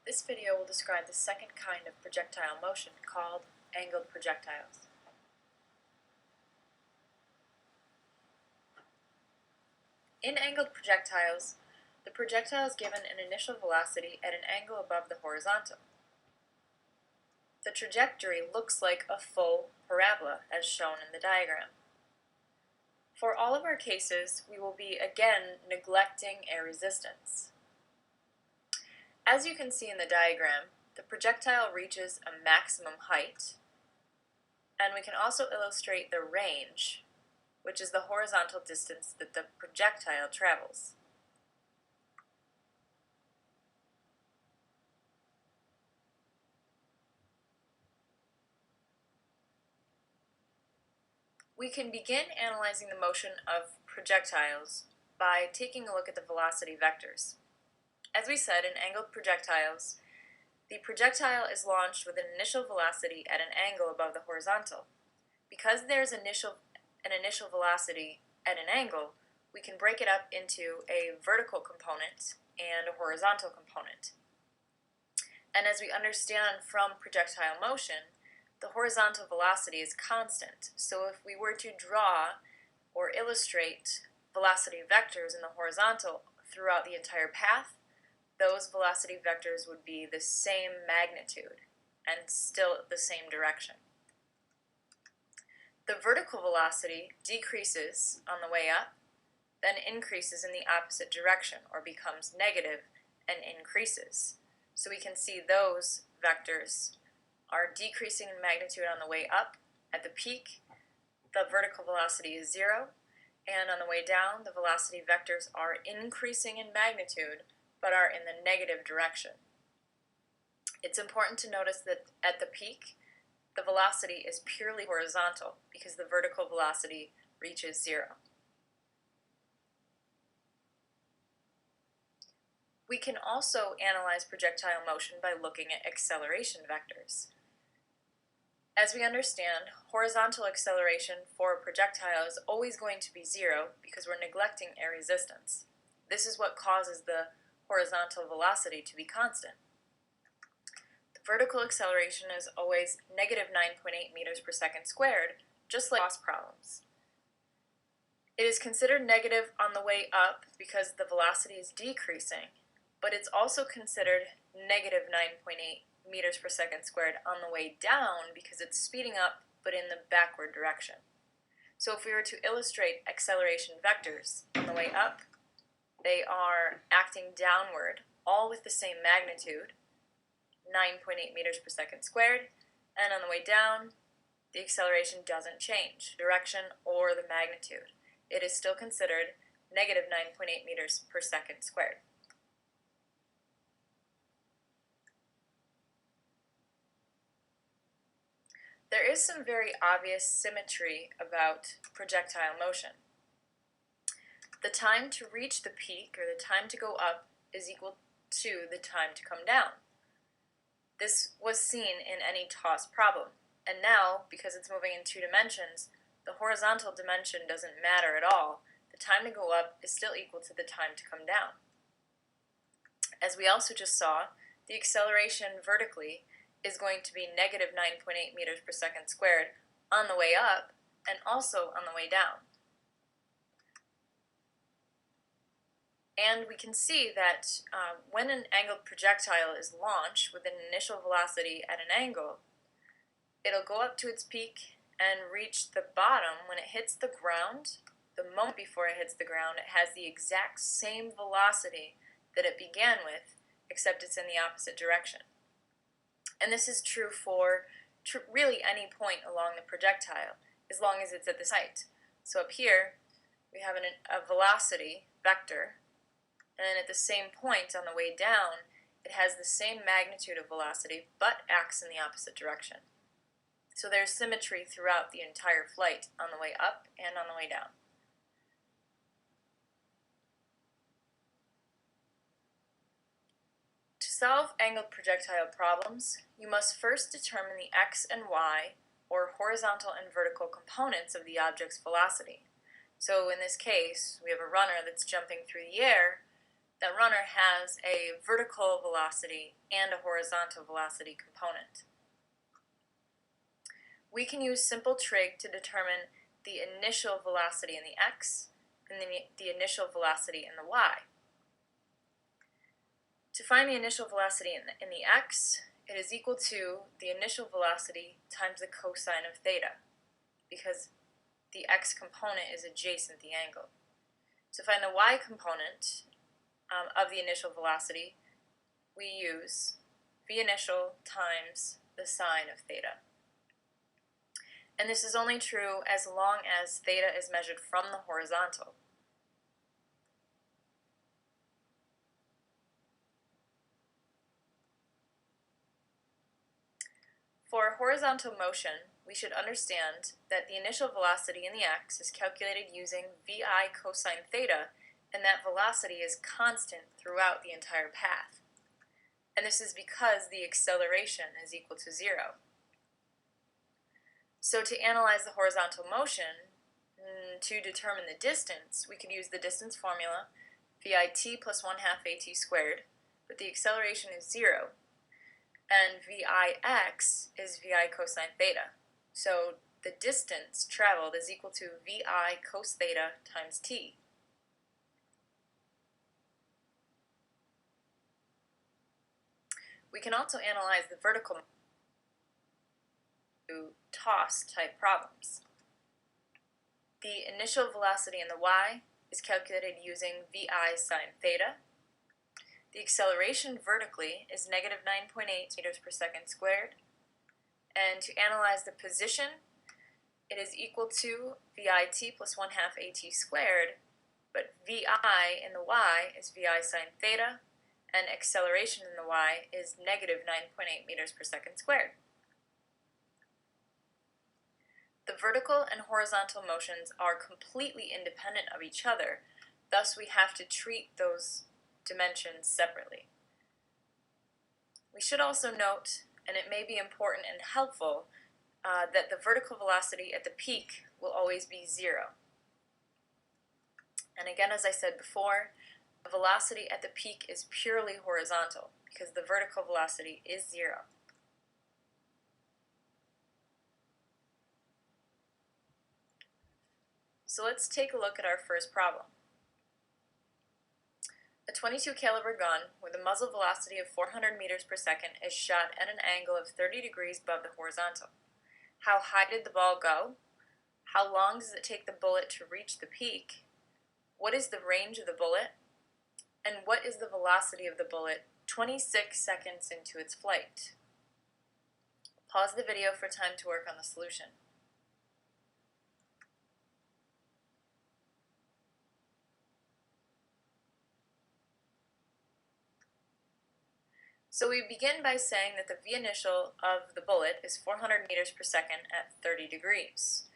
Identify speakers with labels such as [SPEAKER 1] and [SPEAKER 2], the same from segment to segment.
[SPEAKER 1] This video will describe the second kind of projectile motion called angled projectiles. In angled projectiles, the projectile is given an initial velocity at an angle above the horizontal. The trajectory looks like a full parabola, as shown in the diagram. For all of our cases, we will be again neglecting air resistance. As you can see in the diagram, the projectile reaches a maximum height, and we can also illustrate the range, which is the horizontal distance that the projectile travels. We can begin analyzing the motion of projectiles by taking a look at the velocity vectors. As we said, in angled projectiles, the projectile is launched with an initial velocity at an angle above the horizontal. Because there's an initial velocity at an angle, we can break it up into a vertical component and a horizontal component. And as we understand from projectile motion, the horizontal velocity is constant. So if we were to draw or illustrate velocity vectors in the horizontal throughout the entire path, those velocity vectors would be the same magnitude and still the same direction. The vertical velocity decreases on the way up, then increases in the opposite direction, or becomes negative and increases. So we can see those vectors are decreasing in magnitude on the way up. At the peak, the vertical velocity is 0, and on the way down, the velocity vectors are increasing in magnitude, but are in the negative direction. It's important to notice that at the peak, the velocity is purely horizontal because the vertical velocity reaches 0. We can also analyze projectile motion by looking at acceleration vectors. As we understand, horizontal acceleration for a projectile is always going to be 0 because we're neglecting air resistance. This is what causes the horizontal velocity to be constant. The vertical acceleration is always negative 9.8 meters per second squared, just like cross problems. It is considered negative on the way up because the velocity is decreasing, but it's also considered negative 9.8 meters per second squared on the way down because it's speeding up but in the backward direction. So if we were to illustrate acceleration vectors on the way up, they are acting downward, all with the same magnitude, 9.8 meters per second squared, and on the way down, the acceleration doesn't change, direction or the magnitude. It is still considered negative 9.8 meters per second squared. There is some very obvious symmetry about projectile motion. The time to reach the peak, or the time to go up, is equal to the time to come down. This was seen in any toss problem, and now, because it's moving in 2 dimensions, the horizontal dimension doesn't matter at all. The time to go up is still equal to the time to come down. As we also just saw, the acceleration vertically is going to be negative 9.8 meters per second squared on the way up and also on the way down. And we can see that when an angled projectile is launched with an initial velocity at an angle, it'll go up to its peak and reach the bottom when it hits the ground. The moment before it hits the ground, it has the exact same velocity that it began with, except it's in the opposite direction. And this is true for really any point along the projectile, as long as it's at this height. So up here, we have a velocity vector, and then at the same point on the way down, it has the same magnitude of velocity, but acts in the opposite direction. So there's symmetry throughout the entire flight on the way up and on the way down. To solve angled projectile problems, you must first determine the x and y, or horizontal and vertical components of the object's velocity. So in this case, we have a runner that's jumping through the air. that runner has a vertical velocity and a horizontal velocity component. We can use simple trig to determine the initial velocity in the x and the initial velocity in the y. To find the initial velocity in the x, it is equal to the initial velocity times the cosine of theta, because the x component is adjacent the angle. To find the y component of the initial velocity, we use v initial times the sine of theta. And this is only true as long as theta is measured from the horizontal. For horizontal motion, we should understand that the initial velocity in the x is calculated using vi cosine theta, and that velocity is constant throughout the entire path. And this is because the acceleration is equal to 0. So to analyze the horizontal motion, to determine the distance, we could use the distance formula, vit plus 1/2 at squared, but the acceleration is 0. And vix is vi cosine theta. So the distance traveled is equal to vi cos theta times t. We can also analyze the vertical to toss type problems. The initial velocity in the y is calculated using vi sine theta. The acceleration vertically is negative 9.8 meters per second squared. And to analyze the position, it is equal to vit plus 1/2 at squared, but vi in the y is vi sine theta, and acceleration in the y is negative 9.8 meters per second squared. The vertical and horizontal motions are completely independent of each other, thus we have to treat those dimensions separately. We should also note, and it may be important and helpful, that the vertical velocity at the peak will always be 0. And again, as I said before, the velocity at the peak is purely horizontal because the vertical velocity is 0. So let's take a look at our first problem. A .22 caliber gun with a muzzle velocity of 400 meters per second is shot at an angle of 30 degrees above the horizontal. How high did the ball go? How long does it take the bullet to reach the peak? What is the range of the bullet? And what is the velocity of the bullet 26 seconds into its flight? Pause the video for time to work on the solution. So we begin by saying that the v initial of the bullet is 400 meters per second at 30 degrees.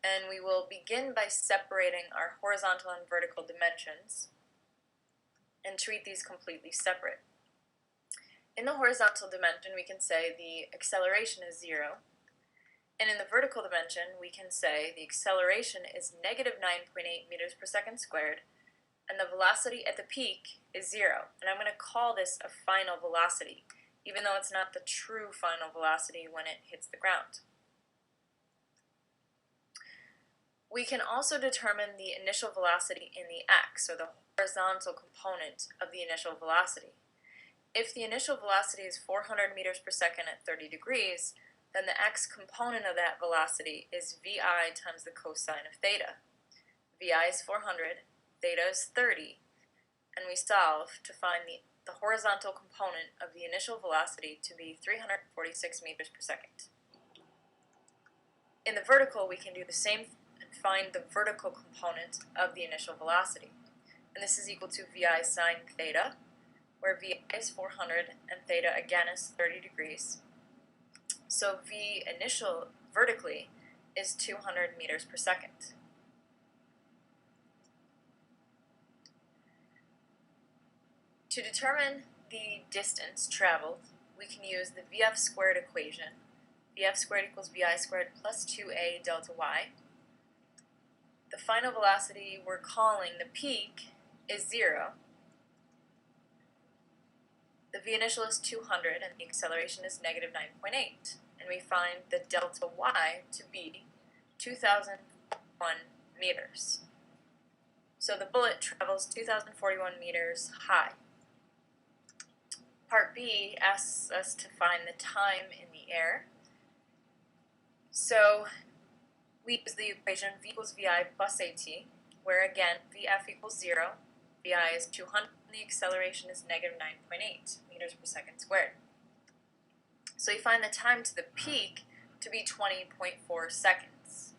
[SPEAKER 1] And we will begin by separating our horizontal and vertical dimensions and treat these completely separate. In the horizontal dimension, we can say the acceleration is 0. And in the vertical dimension, we can say the acceleration is negative 9.8 meters per second squared, and the velocity at the peak is 0. And I'm going to call this a final velocity, even though it's not the true final velocity when it hits the ground. We can also determine the initial velocity in the x, or the horizontal component of the initial velocity. If the initial velocity is 400 meters per second at 30 degrees, then the x component of that velocity is vi times the cosine of theta. Vi is 400, theta is 30, and we solve to find the horizontal component of the initial velocity to be 346 meters per second. In the vertical, we can do the same and find the vertical component of the initial velocity. And this is equal to vi sine theta, where vi is 400 and theta again is 30 degrees. So v initial vertically is 200 meters per second. To determine the distance traveled, we can use the vf squared equation. Vf squared equals vi squared plus 2a delta y. The final velocity we're calling the peak is 0. The v initial is 200 and the acceleration is negative 9.8. And we find the delta y to be 2001 meters. So the bullet travels 2041 meters high. Part B asks us to find the time in the air. So we use the equation v equals vi plus at, where again vf equals 0, vi is 200, and the acceleration is negative 9.8 meters per second squared. So we find the time to the peak to be 20.4 seconds.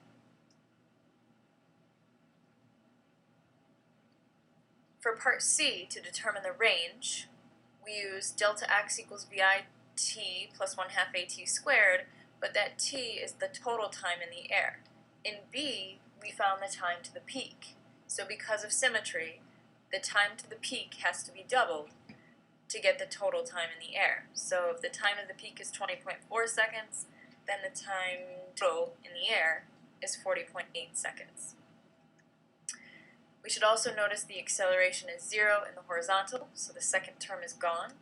[SPEAKER 1] For part C, to determine the range, we use delta x equals vi t plus 1/2 at squared, but that t is the total time in the air. In B, we found the time to the peak. So because of symmetry, the time to the peak has to be doubled to get the total time in the air. So if the time of the peak is 20.4 seconds, then the time total in the air is 40.8 seconds. We should also notice the acceleration is 0 in the horizontal, so the second term is gone.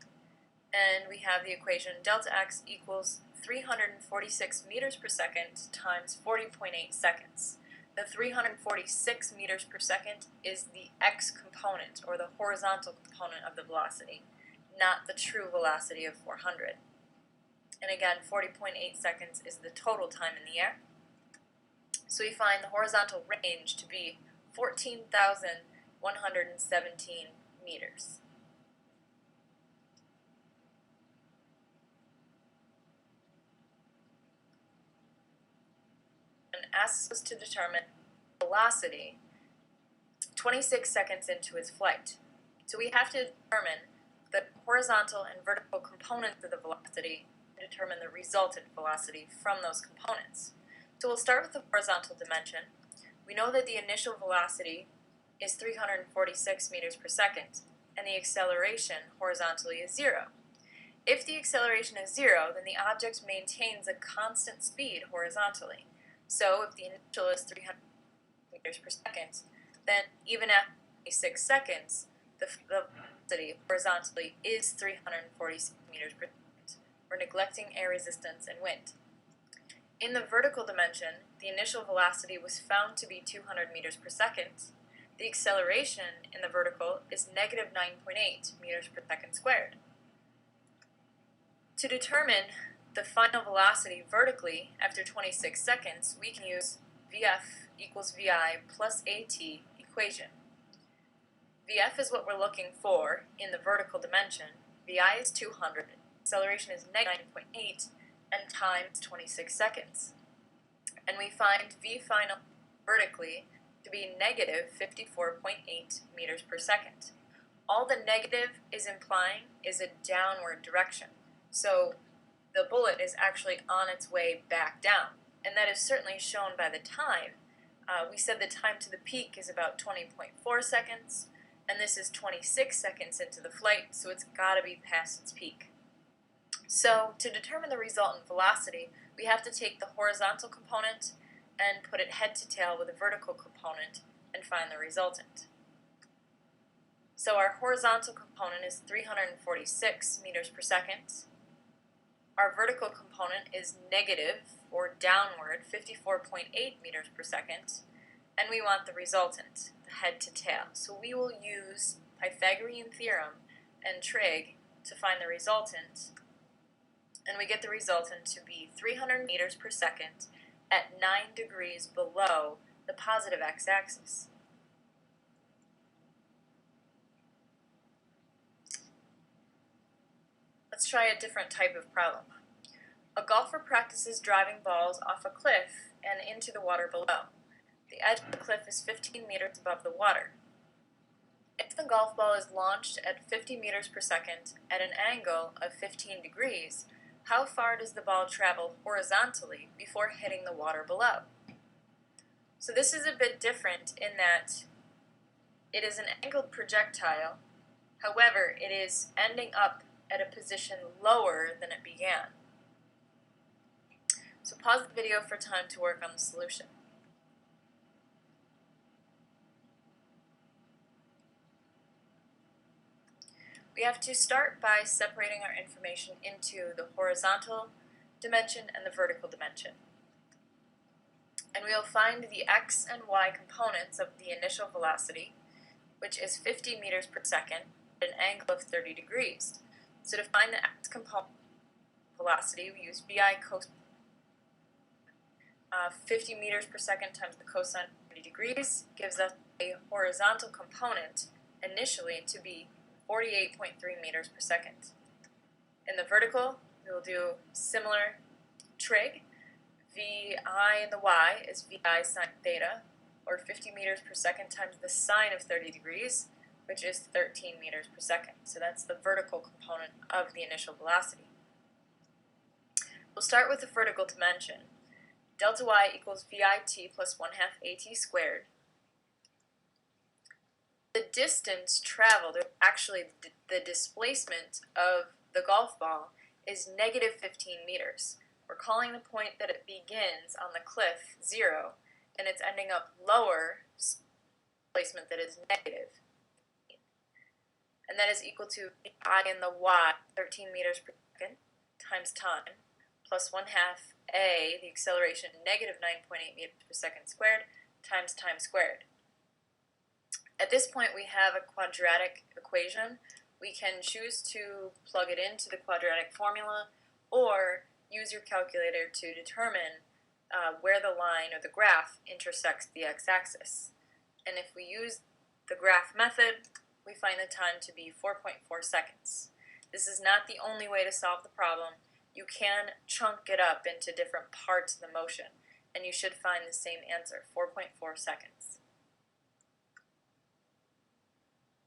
[SPEAKER 1] And we have the equation delta x equals 346 meters per second times 40.8 seconds. The 346 meters per second is the x component, or the horizontal component of the velocity, not the true velocity of 400. And again, 40.8 seconds is the total time in the air. So we find the horizontal range to be 14,117 meters. And asks us to determine velocity 26 seconds into its flight. So we have to determine the horizontal and vertical components of the velocity and determine the resultant velocity from those components. So we'll start with the horizontal dimension. We know that the initial velocity is 346 meters per second, and the acceleration horizontally is 0. If the acceleration is 0, then the object maintains a constant speed horizontally. So if the initial is 300 meters per second, then even after 26 seconds, the velocity horizontally is 346 meters per second. We're neglecting air resistance and wind. In the vertical dimension, the initial velocity was found to be 200 meters per second. The acceleration in the vertical is negative 9.8 meters per second squared. To determine the final velocity vertically after 26 seconds, we can use Vf equals Vi plus At equation. Vf is what we're looking for in the vertical dimension. Vi is 200, acceleration is negative 9.8, and time is 26 seconds. And we find V final vertically to be negative 54.8 meters per second. All the negative is implying is a downward direction. So the bullet is actually on its way back down. And that is certainly shown by the time. We said the time to the peak is about 20.4 seconds, and this is 26 seconds into the flight, so it's got to be past its peak. So to determine the resultant velocity, we have to take the horizontal component and put it head to tail with a vertical component and find the resultant. So our horizontal component is 346 meters per second. Our vertical component is negative, or downward, 54.8 meters per second. And we want the resultant, the head to tail. So we will use Pythagorean theorem and trig to find the resultant. And we get the resultant to be 300 meters per second at 9 degrees below the positive x-axis. Let's try a different type of problem. A golfer practices driving balls off a cliff and into the water below. The edge of the cliff is 15 meters above the water. If the golf ball is launched at 50 meters per second at an angle of 15 degrees, how far does the ball travel horizontally before hitting the water below? So this is a bit different in that it is an angled projectile, however, it is ending up at a position lower than it began. So pause the video for time to work on the solution. We have to start by separating our information into the horizontal dimension and the vertical dimension. And we will find the x and y components of the initial velocity, which is 50 meters per second at an angle of 30 degrees. So to find the x component velocity, we use vi cosine 50 meters per second times the cosine of 30 degrees gives us a horizontal component initially to be 48.3 meters per second. In the vertical, we will do similar trig. Vi in the y is vi sine theta, or 50 meters per second times the sine of 30 degrees, which is 13 meters per second. So that's the vertical component of the initial velocity. We'll start with the vertical dimension. Delta y equals vit plus 1/2 at squared. The distance traveled, or actually the displacement of the golf ball, is negative 15 meters. We're calling the point that it begins on the cliff 0, and it's ending up lower displacement that is negative. And that is equal to I in the y, 13 meters per second, times time, plus 1/2 a, the acceleration, negative 9.8 meters per second squared, times time squared. At this point, we have a quadratic equation. We can choose to plug it into the quadratic formula, or use your calculator to determine where the line or the graph intersects the x-axis. And if we use the graph method, we find the time to be 4.4 seconds. This is not the only way to solve the problem. You can chunk it up into different parts of the motion, and you should find the same answer, 4.4 seconds.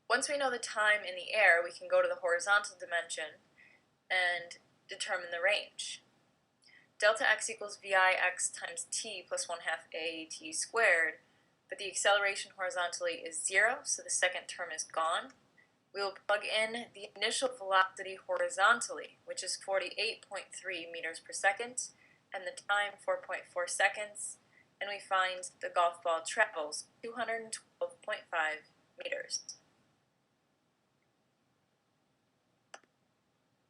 [SPEAKER 1] Once we know the time in the air, we can go to the horizontal dimension and determine the range. Delta x equals vix times t plus 1/2 aat squared, but the acceleration horizontally is 0, so the second term is gone. We will plug in the initial velocity horizontally, which is 48.3 meters per second, and the time 4.4 seconds, and we find the golf ball travels 212.5 meters.